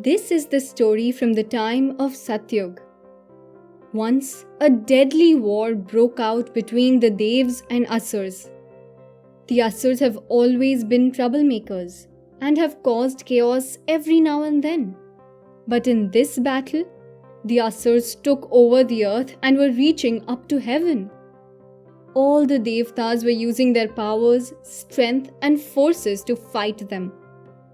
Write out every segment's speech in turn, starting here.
This is the story from the time of Satyug. Once, a deadly war broke out between the Devs and Asurs. The Asurs have always been troublemakers and have caused chaos every now and then. But in this battle, the Asurs took over the earth and were reaching up to heaven. All the Devtas were using their powers, strength, and forces to fight them.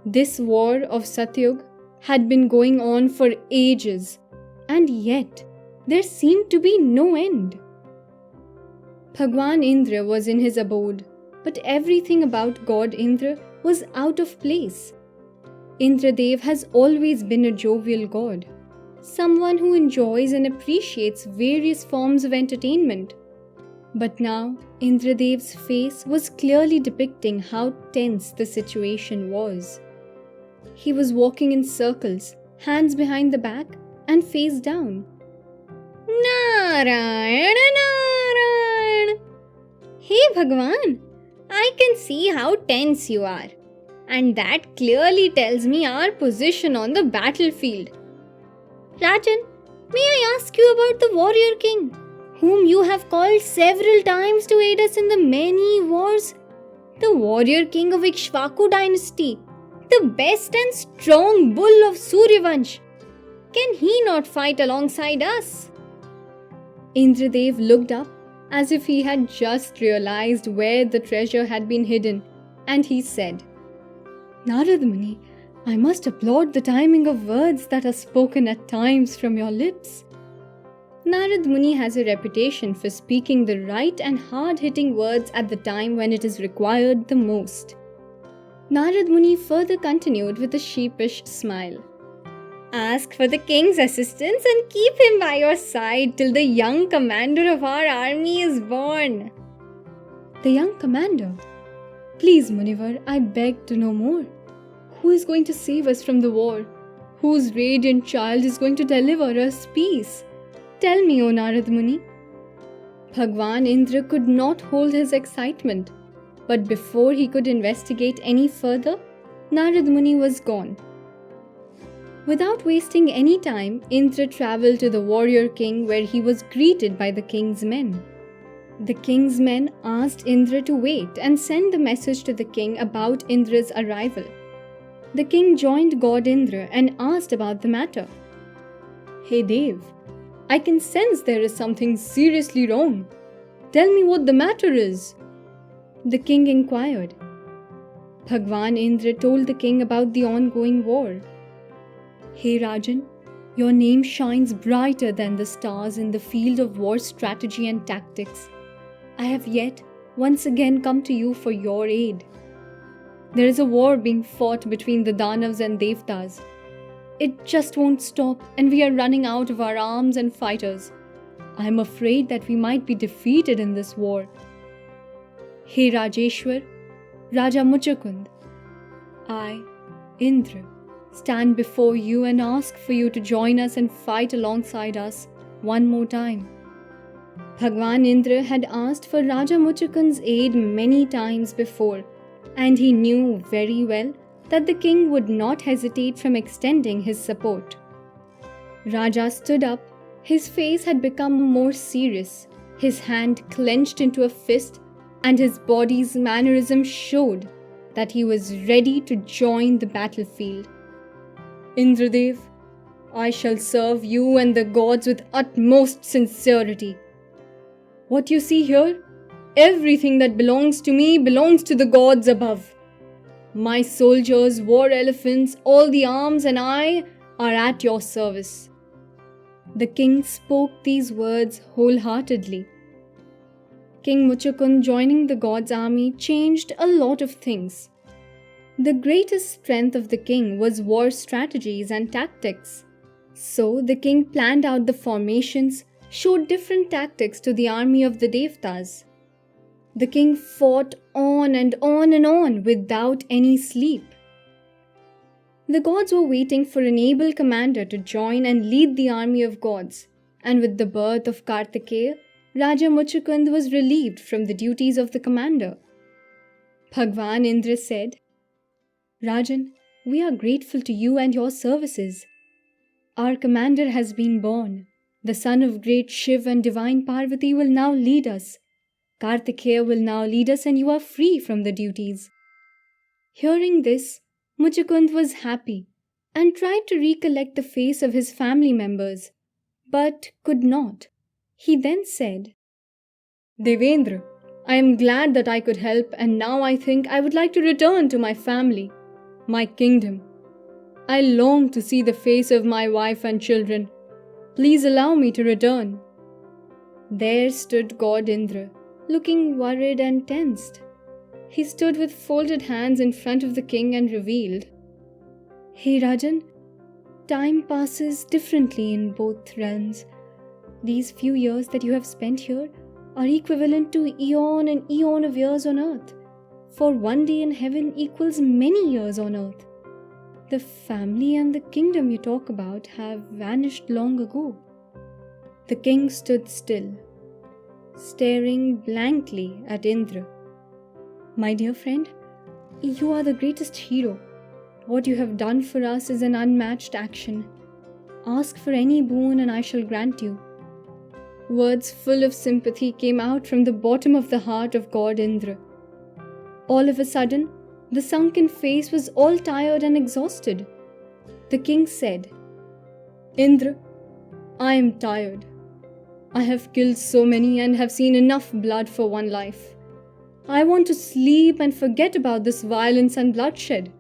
This war of Satyug had been going on for ages, and yet there seemed to be no end. Bhagwan Indra was in his abode, but everything about God Indra was out of place. Indradev has always been a jovial god, someone who enjoys and appreciates various forms of entertainment. But now, Indradev's face was clearly depicting how tense the situation was. He was walking in circles, hands behind the back and face down. Narayana Narayana! Hey Bhagwan, I can see how tense you are. And that clearly tells me our position on the battlefield. Rajan, may I ask you about the warrior king, whom you have called several times to aid us in the many wars? The warrior king of Ikshvaku dynasty, the best and strong bull of Suryavansh. Can he not fight alongside us? Indradev looked up as if he had just realized where the treasure had been hidden, and he said, Narad Muni, I must applaud the timing of words that are spoken at times from your lips. Narad Muni has a reputation for speaking the right and hard-hitting words at the time when it is required the most. Narad Muni further continued with a sheepish smile. Ask for the king's assistance and keep him by your side till the young commander of our army is born. The young commander? Please, Munivar, I beg to know more. Who is going to save us from the war? Whose radiant child is going to deliver us peace? Tell me, O Narad Muni. Bhagwan Indra could not hold his excitement, but before he could investigate any further, Narad Muni was gone. Without wasting any time, Indra travelled to the warrior king where he was greeted by the king's men. The king's men asked Indra to wait and send the message to the king about Indra's arrival. The king joined God Indra and asked about the matter. Hey Dev, I can sense there is something seriously wrong. Tell me what the matter is. The king inquired. Bhagwan Indra told the king about the ongoing war. Hey Rajan, your name shines brighter than the stars in the field of war strategy and tactics. I have yet once again come to you for your aid. There is a war being fought between the Danavs and Devtas. It just won't stop and we are running out of our arms and fighters. I am afraid that we might be defeated in this war. Hey Rajeshwar, Raja Muchukund, I, Indra, stand before you and ask for you to join us and fight alongside us one more time. Bhagwan Indra had asked for Raja Muchukund's aid many times before, and he knew very well that the king would not hesitate from extending his support. Raja stood up. His face had become more serious, his hand clenched into a fist, and his body's mannerism showed that he was ready to join the battlefield. Indradev, I shall serve you and the gods with utmost sincerity. What you see here, everything that belongs to me belongs to the gods above. My soldiers, war elephants, all the arms and I are at your service. The king spoke these words wholeheartedly. King Muchukund joining the gods' army changed a lot of things. The greatest strength of the king was war strategies and tactics. So the king planned out the formations, showed different tactics to the army of the Devtas. The king fought on and on and on without any sleep. The gods were waiting for an able commander to join and lead the army of gods, and with the birth of Kartikeya, Raja Muchukund was relieved from the duties of the commander. Bhagwan Indra said, Rajan, we are grateful to you and your services. Our commander has been born. The son of great Shiv and divine Parvati will now lead us. Kartikeya will now lead us, and you are free from the duties." Hearing this, Muchukund was happy and tried to recollect the face of his family members, but could not. He then said, "Devendra, I am glad that I could help, and now I think I would like to return to my family, my kingdom. I long to see the face of my wife and children. Please allow me to return." There stood God Indra, looking worried and tensed. He stood with folded hands in front of the king and revealed, "Hey Rajan, time passes differently in both realms. These few years that you have spent here are equivalent to eon and eon of years on earth, for one day in heaven equals many years on earth. The family and the kingdom you talk about have vanished long ago." The king stood still, staring blankly at Indra. "My dear friend, you are the greatest hero. What you have done for us is an unmatched action. Ask for any boon and I shall grant you." Words full of sympathy came out from the bottom of the heart of God Indra. All of a sudden, the sunken face was all tired and exhausted. The king said, "Indra, I am tired. I have killed so many and have seen enough blood for one life. I want to sleep and forget about this violence and bloodshed.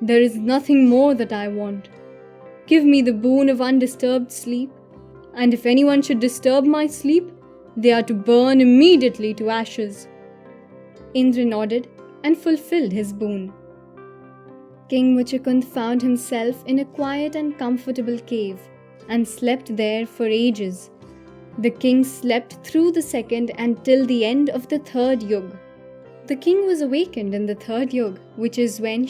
There is nothing more that I want. Give me the boon of undisturbed sleep, and if anyone should disturb my sleep, they are to burn immediately to ashes." Indra nodded and fulfilled his boon. King Muchukund found himself in a quiet and comfortable cave and slept there for ages. The king slept through the second and till the end of the third yug. The king was awakened in the third yug, which is when